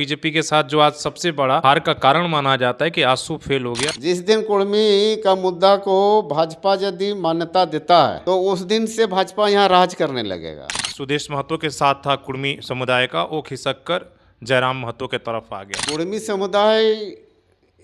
BJP के साथ जो आज सबसे बड़ा हार का कारण माना जाता है कि आसू फेल हो गया। जिस दिन कुर्मी का मुद्दा को भाजपा यदि मान्यता देता है तो उस दिन से भाजपा यहाँ राज करने लगेगा। सुदेश महतो के साथ था कुर्मी समुदाय का, वो खिसक कर जयराम महतो के तरफ आ गया। कुर्मी समुदाय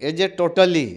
एज ए टोटली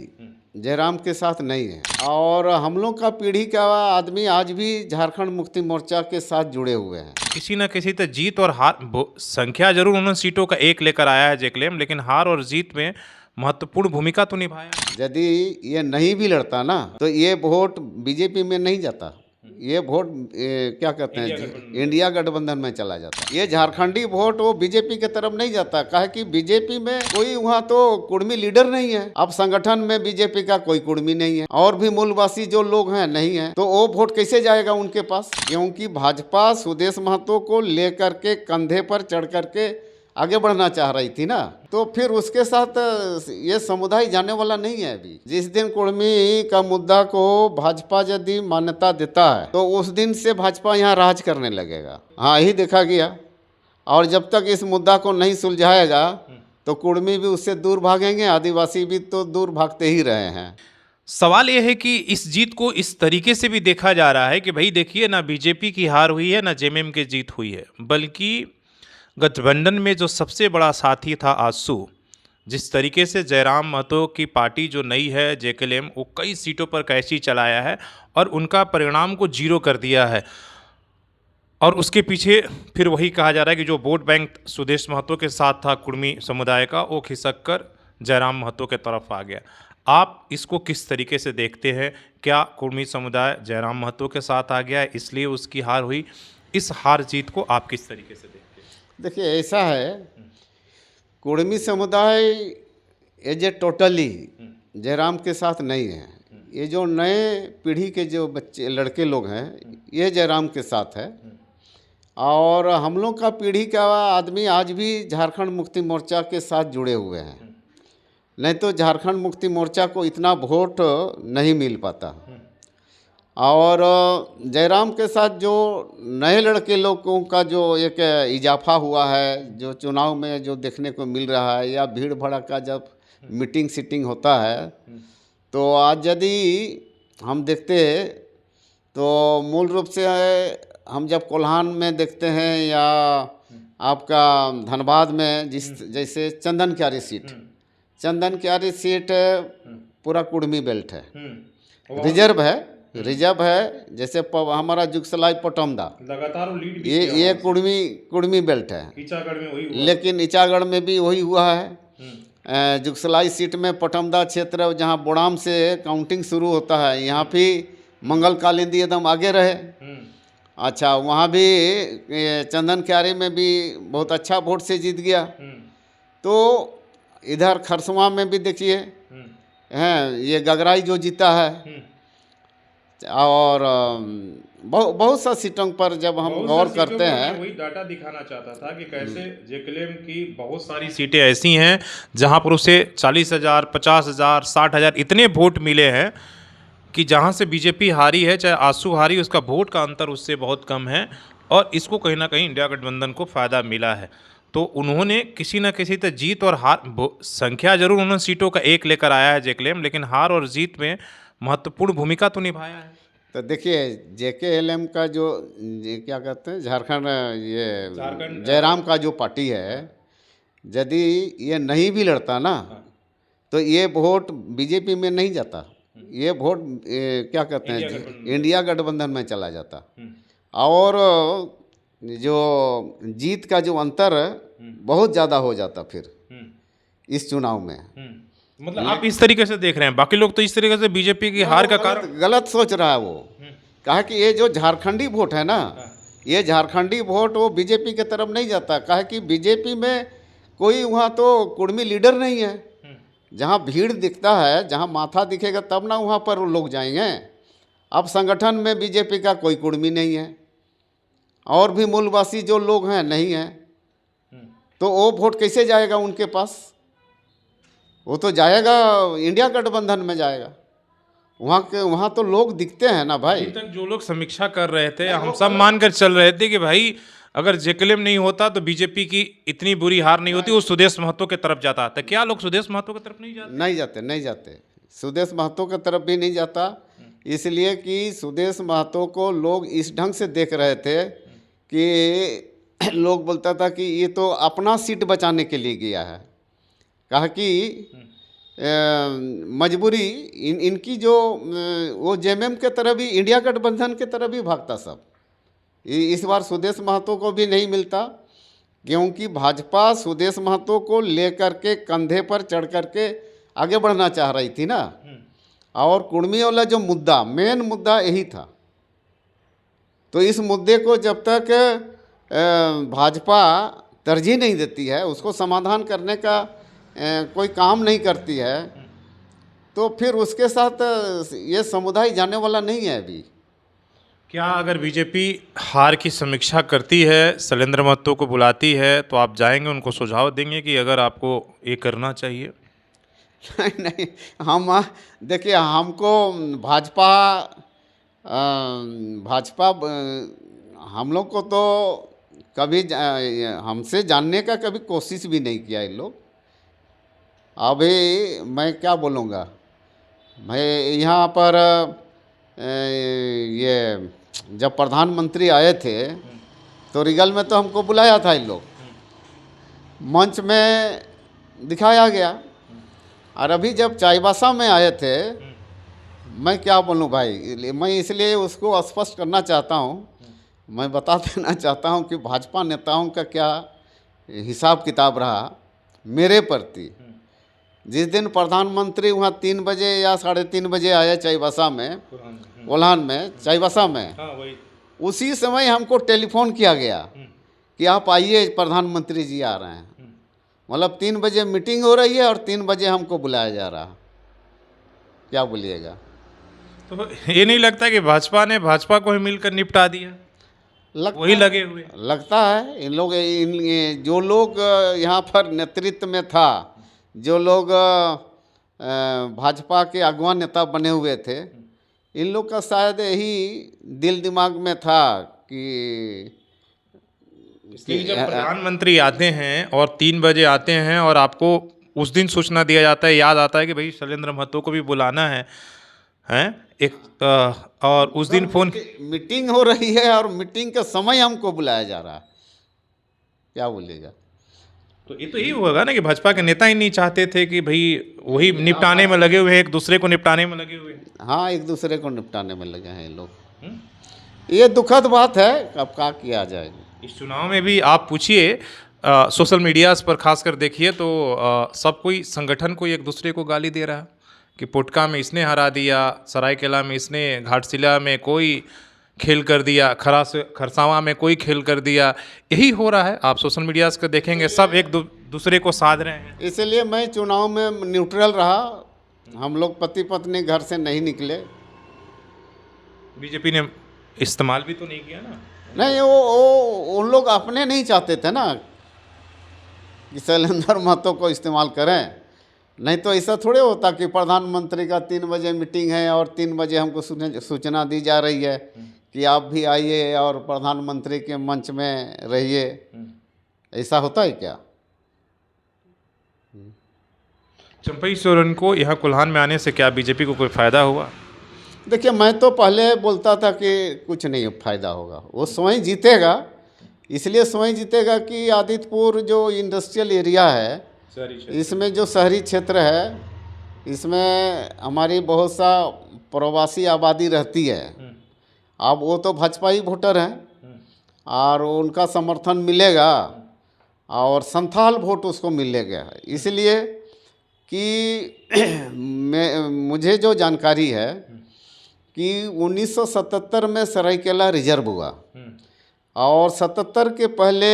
जयराम के साथ नहीं है और हम लोग का पीढ़ी का आदमी आज भी झारखंड मुक्ति मोर्चा के साथ जुड़े हुए हैं। किसी न किसी तो जीत और हार संख्या जरूर उन्होंने सीटों का एक लेकर आया है जेक्लेम, लेकिन हार और जीत में महत्वपूर्ण भूमिका तो निभाया। यदि ये नहीं भी लड़ता ना तो ये वोट बीजेपी में नहीं जाता, ये वोट क्या कहते हैं इंडिया गठबंधन में चला जाता। ये झारखंडी वोट वो बीजेपी के तरफ नहीं जाता, काहे कि बीजेपी में कोई वहाँ तो कुर्मी लीडर नहीं है। अब संगठन में बीजेपी का कोई कुर्मी नहीं है और भी मूलवासी जो लोग हैं नहीं है, तो वो वोट कैसे जाएगा उनके पास? क्योंकि भाजपा सुदेश महतो को लेकर के कंधे पर चढ़ करके आगे बढ़ना चाह रही थी ना, तो फिर उसके साथ ये समुदाय जाने वाला नहीं है। अभी जिस दिन कुर्मी का मुद्दा को भाजपा यदि मान्यता देता है तो उस दिन से भाजपा यहाँ राज करने लगेगा। हाँ, यही देखा गया। और जब तक इस मुद्दा को नहीं सुलझाएगा तो कुर्मी भी उससे दूर भागेंगे, आदिवासी भी तो दूर भागते ही रहे हैं। सवाल यह है कि इस जीत को इस तरीके से भी देखा जा रहा है कि भाई देखिए, ना बीजेपी की हार हुई है ना जेएमएम की जीत हुई है, बल्कि गठबंधन में जो सबसे बड़ा साथी था आसू, जिस तरीके से जयराम महतो की पार्टी जो नई है जेकेएलएम, वो कई सीटों पर कैसी चलाया है और उनका परिणाम को जीरो कर दिया है। और उसके पीछे फिर वही कहा जा रहा है कि जो वोट बैंक सुदेश महतो के साथ था कुर्मी समुदाय का, वो खिसक कर जयराम महतो के तरफ आ गया। आप इसको किस तरीके से देखते हैं? क्या कुर्मी समुदाय जयराम महतो के साथ आ गया है इसलिए उसकी हार हुई? इस हार जीत को आप किस तरीके से देखते हैं? देखिए, ऐसा है, कुर्मी समुदाय एज ए टोटली जयराम के साथ नहीं है। ये जो नए पीढ़ी के जो बच्चे लड़के लोग हैं ये जयराम के साथ है और हम लोग का पीढ़ी का आदमी आज भी झारखंड मुक्ति मोर्चा के साथ जुड़े हुए हैं। नहीं तो झारखंड मुक्ति मोर्चा को इतना वोट नहीं मिल पाता। और जयराम के साथ जो नए लड़के लोगों का जो एक इजाफा हुआ है, जो चुनाव में जो देखने को मिल रहा है, या भीड़ भड़का जब मीटिंग सीटिंग होता है, तो आज यदि हम देखते तो मूल रूप से हम जब कोल्हान में देखते हैं या आपका धनबाद में जैसे चंदन क्यारी सीट पूरा कुर्मी बेल्ट है, रिजर्व है। जैसे हमारा जुगसलाई पटौमदा लगातार लीड ये कुर्मी बेल्ट है, लेकिन इचागढ़ में भी वही हुआ है। जुगसलाई सीट में पटौमदा क्षेत्र जहाँ बोड़ाम से काउंटिंग शुरू होता है, यहाँ भी मंगल कालिंदी एकदम आगे रहे। अच्छा, वहाँ भी चंदन क्यारी में भी बहुत अच्छा वोट से जीत गया। तो इधर खरसवां में भी देखिए हैं, ये गगराई जो जीता है। और बहुत सा सीटों पर जब हम गौर करते हैं, वही डाटा दिखाना चाहता था कि कैसे जेकेएलएम की बहुत सारी सीटें ऐसी हैं जहां पर उसे 40,000, 50,000, 60,000 इतने वोट मिले हैं कि जहां से बीजेपी हारी है, चाहे आसू हारी, उसका वोट का अंतर उससे बहुत कम है और इसको कहीं ना कहीं इंडिया गठबंधन को फ़ायदा मिला है। तो उन्होंने किसी न किसी तो जीत और हार संख्या जरूर उन्होंने सीटों का एक लेकर आया है जेकेएलएम, लेकिन हार और जीत में महत्वपूर्ण भूमिका तो निभाया है। तो देखिए, जेकेएलएम का जो क्या कहते हैं झारखंड जयराम का जो पार्टी है, यदि ये नहीं भी लड़ता ना तो ये वोट बीजेपी में नहीं जाता, ये वोट क्या कहते हैं इंडिया गठबंधन में चला जाता। और जो जीत का जो अंतर बहुत ज़्यादा हो जाता फिर इस चुनाव में। मतलब आप इस तरीके से देख रहे हैं, बाकी लोग तो इस तरीके से बीजेपी की हार का कारण गलत सोच रहा है। वो कहा कि ये जो झारखंडी वोट है ना, ये झारखंडी वोट वो बीजेपी के तरफ नहीं जाता, कहा कि बीजेपी में कोई वहाँ तो कुर्मी लीडर नहीं है। जहाँ भीड़ दिखता है, जहाँ माथा दिखेगा तब ना वहाँ पर लोग जाएंगे। अब संगठन में बीजेपी का कोई कुर्मी नहीं है और भी मूलवासी जो लोग हैं नहीं है, तो वो वोट कैसे जाएगा उनके पास? वो तो जाएगा इंडिया गठबंधन में जाएगा। वहाँ तो लोग दिखते हैं ना भाई। अभी तक जो लोग समीक्षा कर रहे थे, हम सब मानकर चल रहे थे कि भाई अगर जेकेएलएम नहीं होता तो बीजेपी की इतनी बुरी हार नहीं होती, वो सुदेश महतो के तरफ जाता। तो क्या लोग सुदेश महतो की तरफ नहीं जाते? नहीं जाते सुदेश महतो की तरफ भी नहीं जाता, इसलिए कि सुदेश महतो को लोग इस ढंग से देख रहे थे कि लोग बोलता था कि ये तो अपना सीट बचाने के लिए गया है। कहा कि मजबूरी इनकी जो वो जेएमएम के तरफ भी, इंडिया गठबंधन के तरफ भी भागता सब। इस बार सुदेश महतो को भी नहीं मिलता, क्योंकि भाजपा सुदेश महतो को लेकर के कंधे पर चढ़ करके आगे बढ़ना चाह रही थी ना, और कुर्मी वाला जो मुद्दा, मेन मुद्दा यही था। तो इस मुद्दे को जब तक भाजपा तरजीह नहीं देती है, उसको समाधान करने का कोई काम नहीं करती है, तो फिर उसके साथ ये समुदाय जाने वाला नहीं है अभी। क्या अगर बीजेपी हार की समीक्षा करती है, शैलेंद्र महतो को बुलाती है, तो आप जाएंगे, उनको सुझाव देंगे कि अगर आपको ये करना चाहिए? नहीं, हम देखिए, हमको भाजपा हम लोग को तो कभी हमसे जानने का कभी कोशिश भी नहीं किया ये लोग। अभी मैं क्या बोलूँगा, मैं यहाँ पर ये जब प्रधानमंत्री आए थे तो रिगल में तो हमको बुलाया था इन लोग, मंच में दिखाया गया। और अभी जब चाईबासा में आए थे, मैं क्या बोलूँ भाई, मैं इसलिए उसको स्पष्ट करना चाहता हूँ, मैं बता देना चाहता हूँ कि भाजपा नेताओं का क्या हिसाब किताब रहा मेरे प्रति। जिस दिन प्रधानमंत्री वहाँ 3 बजे या 3:30 बजे आए चाईबासा में, कोल्हान में, चाईबासा में, उसी समय हमको टेलीफोन किया गया कि आप आइए, प्रधानमंत्री जी आ रहे हैं। मतलब 3 बजे मीटिंग हो रही है और 3 बजे हमको बुलाया जा रहा। क्या बोलिएगा? तो ये नहीं लगता कि भाजपा को ही मिलकर निपटा दिया? वही लगे हुए लगता है इन लोग, जो लोग यहाँ पर नेतृत्व में था, जो लोग भाजपा के अगवा नेता बने हुए थे, इन लोग का शायद यही दिल दिमाग में था कि जब प्रधानमंत्री आते हैं और 3 बजे आते हैं और आपको उस दिन सूचना दिया जाता है, याद आता है कि भाई शैलेंद्र महतो को भी बुलाना है, और उस दिन फोन मीटिंग हो रही है और मीटिंग का समय हमको बुलाया जा रहा है, क्या बोलेगा? तो ये तो यही होगा ना कि भाजपा के नेता ही नहीं चाहते थे कि भाई वही निपटाने में लगे हुए हैं, एक दूसरे को निपटाने में लगे हुए हैं। हाँ, एक दूसरे को निपटाने में लगे हैं लोग। ये दुखद बात है, अब क्या किया जाएगा। इस चुनाव में भी आप पूछिए, सोशल मीडिया पर खासकर देखिए तो सब कोई संगठन को एक दूसरे को गाली दे रहा है कि पुटका में इसने हरा दिया, सरायकेला में इसने, घाटशिला में कोई खेल कर दिया, खरसावां में कोई खेल कर दिया। यही हो रहा है, आप सोशल मीडिया पर देखेंगे, सब एक दूसरे को साध रहे हैं। इसलिए मैं चुनाव में न्यूट्रल रहा, हम लोग पति पत्नी घर से नहीं निकले। बीजेपी ने इस्तेमाल भी तो नहीं किया ना? नहीं, वो उन लोग अपने नहीं चाहते थे ना कि शैलेंद्र महतो को इस्तेमाल करें। नहीं तो ऐसा थोड़े होता कि प्रधानमंत्री का 3 बजे मीटिंग है और 3 बजे हमको सूचना दी जा रही है कि आप भी आइए और प्रधानमंत्री के मंच में रहिए। ऐसा होता है क्या? चंपई सोरेन को यहाँ कोल्हान में आने से क्या बीजेपी को कोई फ़ायदा हुआ? देखिए, मैं तो पहले बोलता था कि कुछ नहीं फ़ायदा होगा, वो स्वयं जीतेगा। इसलिए स्वयं जीतेगा कि आदित्यपुर जो इंडस्ट्रियल एरिया है, इसमें जो शहरी क्षेत्र है, इसमें हमारी बहुत सा प्रवासी आबादी रहती है। अब वो तो भाजपा ही वोटर हैं और उनका समर्थन मिलेगा और संथाल वोट उसको मिलेगा। इसलिए कि मुझे जो जानकारी है कि 1977 में सरायकेला रिजर्व हुआ और 77 के पहले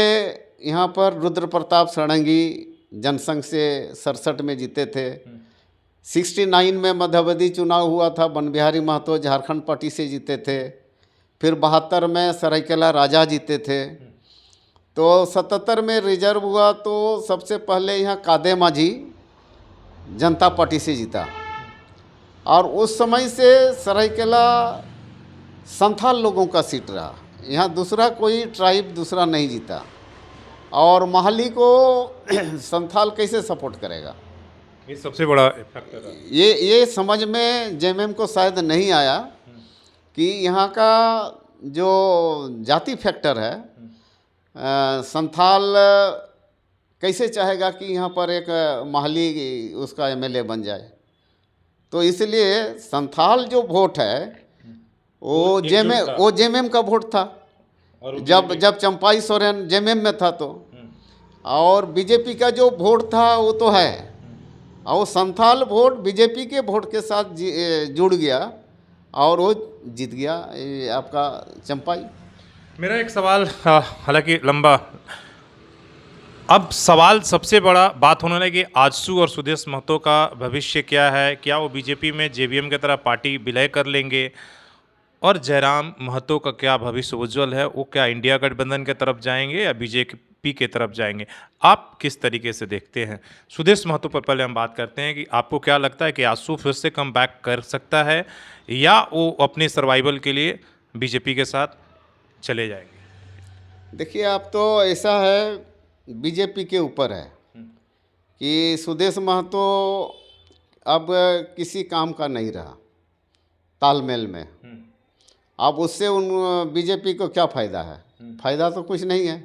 यहाँ पर रुद्र प्रताप षडंगी जनसंघ से 67 में जीते थे। 69 में मध्यावधि चुनाव हुआ था, बनबिहारी महतो झारखंड पार्टी से जीते थे। फिर 72 में सरायकेला राजा जीते थे। तो 77 में रिजर्व हुआ तो सबसे पहले यहाँ कादे माझी जनता पार्टी से जीता और उस समय से सरायकेला संथाल लोगों का सीट रहा। यहाँ दूसरा कोई ट्राइब दूसरा नहीं जीता। और माहली को संथाल कैसे सपोर्ट करेगा, ये सबसे बड़ा फैक्टर है। ये समझ में जेएमएम को शायद नहीं आया कि यहाँ का जो जाति फैक्टर है, संथाल कैसे चाहेगा कि यहाँ पर एक माहली उसका एमएलए बन जाए। तो इसलिए संथाल जो वोट है वो जेएमएम का वोट था, और जब चंपाई सोरेन जेएमएम में था तो। और बीजेपी का जो वोट था वो तो है, और संथाल वोट बीजेपी के वोट के साथ जुड़ गया और वो जीत गया ये आपका चंपाई। मेरा एक सवाल, हालांकि लंबा, अब सवाल सबसे बड़ा बात होने लगी आजसू और सुदेश महतो का भविष्य क्या है। क्या वो बीजेपी में जेवीएम की तरह पार्टी विलय कर लेंगे, और जयराम महतो का क्या भविष्य उज्जवल है, वो क्या इंडिया गठबंधन के तरफ जाएंगे या बीजेपी के तरफ जाएंगे, आप किस तरीके से देखते हैं? सुदेश महतो पर पहले हम बात करते हैं कि आपको क्या लगता है कि आजसू फिर से कम बैक कर सकता है या वो अपने सर्वाइवल के लिए बीजेपी के साथ चले जाएंगे? देखिए, आप तो ऐसा है बीजेपी के ऊपर है कि सुदेश महतो अब किसी काम का नहीं रहा तालमेल में। अब उससे उन बीजेपी को क्या फ़ायदा है? फ़ायदा तो कुछ नहीं है।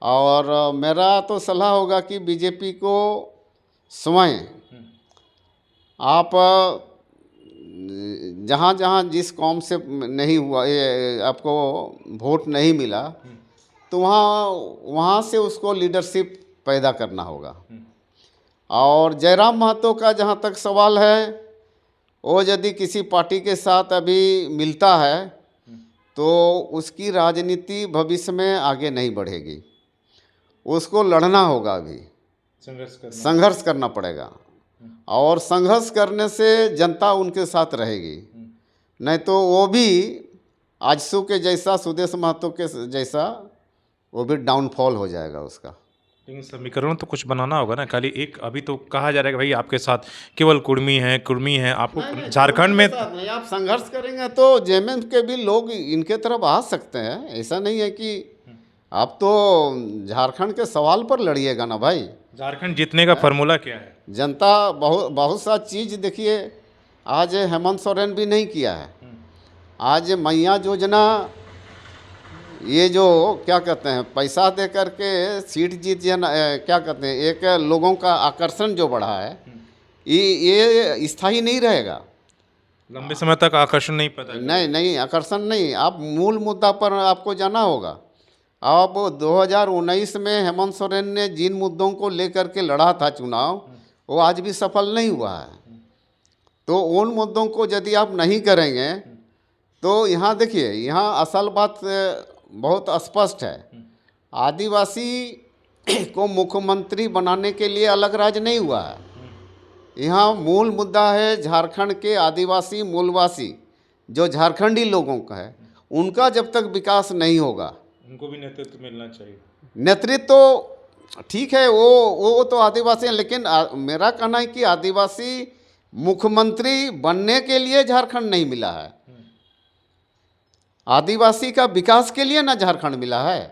और मेरा तो सलाह होगा कि बीजेपी को स्वयं आप जहाँ जहाँ जिस कौम से नहीं हुआ, ये आपको वोट नहीं मिला, तो वहाँ से उसको लीडरशिप पैदा करना होगा। और जयराम महतो का जहाँ तक सवाल है, वो यदि किसी पार्टी के साथ अभी मिलता है तो उसकी राजनीति भविष्य में आगे नहीं बढ़ेगी, उसको लड़ना होगा, अभी संघर्ष करना पड़ेगा। और संघर्ष करने से जनता उनके साथ रहेगी, नहीं तो वो भी आजसू के जैसा, सुदेश महतो के जैसा वो भी डाउनफॉल हो जाएगा उसका। लेकिन समीकरण तो कुछ बनाना होगा ना, खाली एक अभी तो कहा जा रहा है कि भाई आपके साथ केवल कुर्मी है, आपको झारखंड में नहीं, आप संघर्ष करेंगे तो जेएमएम के भी लोग इनके तरफ आ सकते हैं। ऐसा नहीं है कि आप तो झारखंड के सवाल पर लड़िएगा ना भाई। झारखंड जीतने का फार्मूला क्या है? जनता बहुत सा चीज़ देखिए, आज हेमंत सोरेन भी नहीं किया है। आज मैया योजना, ये जो क्या कहते हैं पैसा दे करके सीट जीत जाना, क्या कहते हैं, एक लोगों का आकर्षण जो बढ़ा है, ये स्थायी नहीं रहेगा। लंबे समय तक आकर्षण नहीं पता। नहीं, आकर्षण नहीं। आप मूल मुद्दा पर आपको जाना होगा। अब 2019 में हेमंत सोरेन ने जिन मुद्दों को लेकर के लड़ा था चुनाव, वो आज भी सफल नहीं हुआ है। तो उन मुद्दों को यदि आप नहीं करेंगे तो यहाँ देखिए, यहाँ असल बात बहुत स्पष्ट है। आदिवासी को मुख्यमंत्री बनाने के लिए अलग राज्य नहीं हुआ है। यहाँ मूल मुद्दा है झारखंड के आदिवासी मूलवासी जो झारखंडी लोगों का है, उनका जब तक विकास नहीं होगा, उनको भी नेतृत्व मिलना चाहिए। नेतृत्व तो ठीक है, वो तो आदिवासी हैं, लेकिन मेरा कहना है कि आदिवासी मुख्यमंत्री बनने के लिए झारखंड नहीं मिला है। आदिवासी का विकास के लिए ना झारखंड मिला है।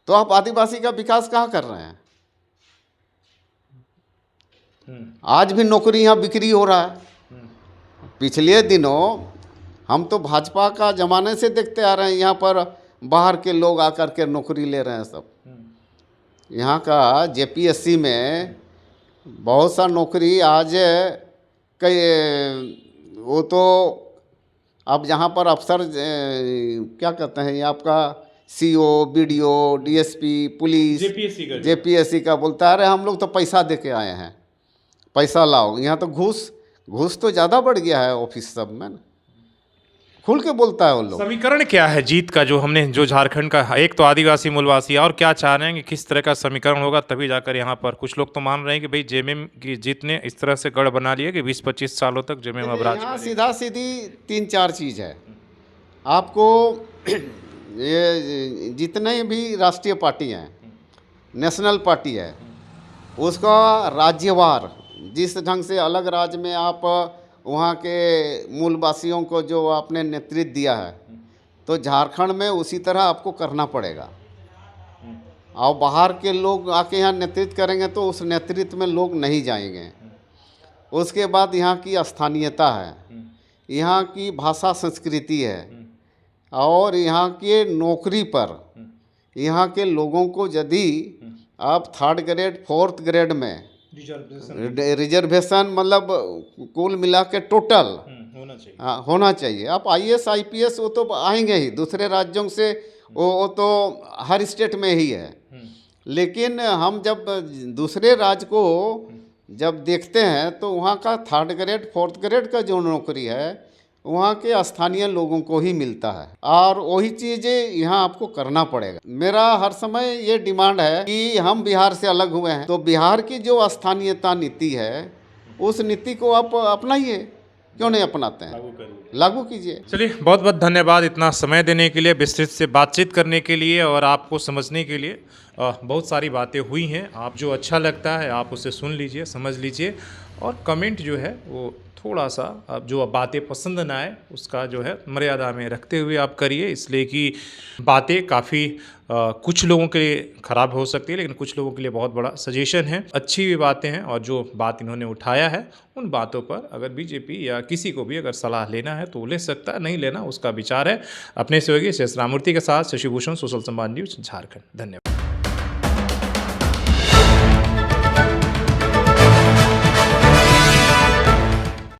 तो आप आदिवासी का विकास कहाँ कर रहे हैं? आज भी नौकरी यहाँ बिक्री हो रहा है। पिछले दिनों हम तो भाजपा का जमाने से देखते आ रहे हैं, यहाँ पर बाहर के लोग आकर के नौकरी ले रहे हैं सब। यहाँ का जेपीएससी में बहुत सा नौकरी आज कई, वो तो अब जहाँ पर अफसर क्या कहते हैं, ये आपका CO, BDO, DSP, police, JPSC का बोलता है, अरे हम लोग तो पैसा दे के आए हैं, पैसा लाओ। यहाँ तो घूस तो ज़्यादा बढ़ गया है ऑफिस सब में, खुल के बोलता है वो लोग। समीकरण क्या है जीत का, जो झारखंड का, एक तो आदिवासी मूलवासी, और क्या चाह रहे हैं कि किस तरह का समीकरण होगा तभी जाकर यहाँ पर? कुछ लोग तो मान रहे हैं कि भाई जेएमएम की जीत ने इस तरह से गढ़ बना लिया कि 20-25 सालों तक जेएमएम अब राज करेगा। सीधा सीधी 3-4 चीज़ है। आपको ये जितने भी राष्ट्रीय पार्टी हैं, नेशनल पार्टी है, उसका राज्यवार जिस ढंग से अलग राज्य में आप वहाँ के मूलवासियों को जो आपने नेतृत्व दिया है, तो झारखंड में उसी तरह आपको करना पड़ेगा। और बाहर के लोग आके यहाँ नेतृत्व करेंगे तो उस नेतृत्व में लोग नहीं जाएंगे। उसके बाद यहाँ की स्थानीयता है, यहाँ की भाषा संस्कृति है, और यहाँ के नौकरी पर यहाँ के लोगों को यदि आप 3rd ग्रेड 4th ग्रेड में रिजर्वेशन मतलब कुल मिला के टोटल होना चाहिए। हाँ होना चाहिए। आप IAS IPS वो तो आएंगे ही दूसरे राज्यों से, वो तो हर स्टेट में ही है। लेकिन हम जब दूसरे राज्य को जब देखते हैं तो वहाँ का 3rd ग्रेड 4th ग्रेड का जो नौकरी है वहाँ के स्थानीय लोगों को ही मिलता है, और वही चीज़ें यहाँ आपको करना पड़ेगा। मेरा हर समय ये डिमांड है कि हम बिहार से अलग हुए हैं तो बिहार की जो स्थानीयता नीति है उस नीति को आप अपनाइए, क्यों नहीं अपनाते हैं, लागू कीजिए। चलिए, बहुत बहुत धन्यवाद इतना समय देने के लिए, विस्तृत से बातचीत करने के लिए और आपको समझने के लिए। बहुत सारी बातें हुई हैं, आप जो अच्छा लगता है आप उसे सुन लीजिए, समझ लीजिए, और कमेंट जो है वो थोड़ा सा अब जो बातें पसंद ना आए उसका जो है मर्यादा में रखते हुए आप करिए, इसलिए कि बातें काफ़ी कुछ लोगों के लिए ख़राब हो सकती है लेकिन कुछ लोगों के लिए बहुत बड़ा सजेशन है, अच्छी भी बातें हैं। और जो बात इन्होंने उठाया है उन बातों पर अगर बीजेपी या किसी को भी अगर सलाह लेना है तो ले सकता है, नहीं लेना उसका विचार है। अपने सहयोगी शेष राममूर्ति के साथ शशि भूषण, सोशल संवाद न्यूज़, झारखंड। धन्यवाद।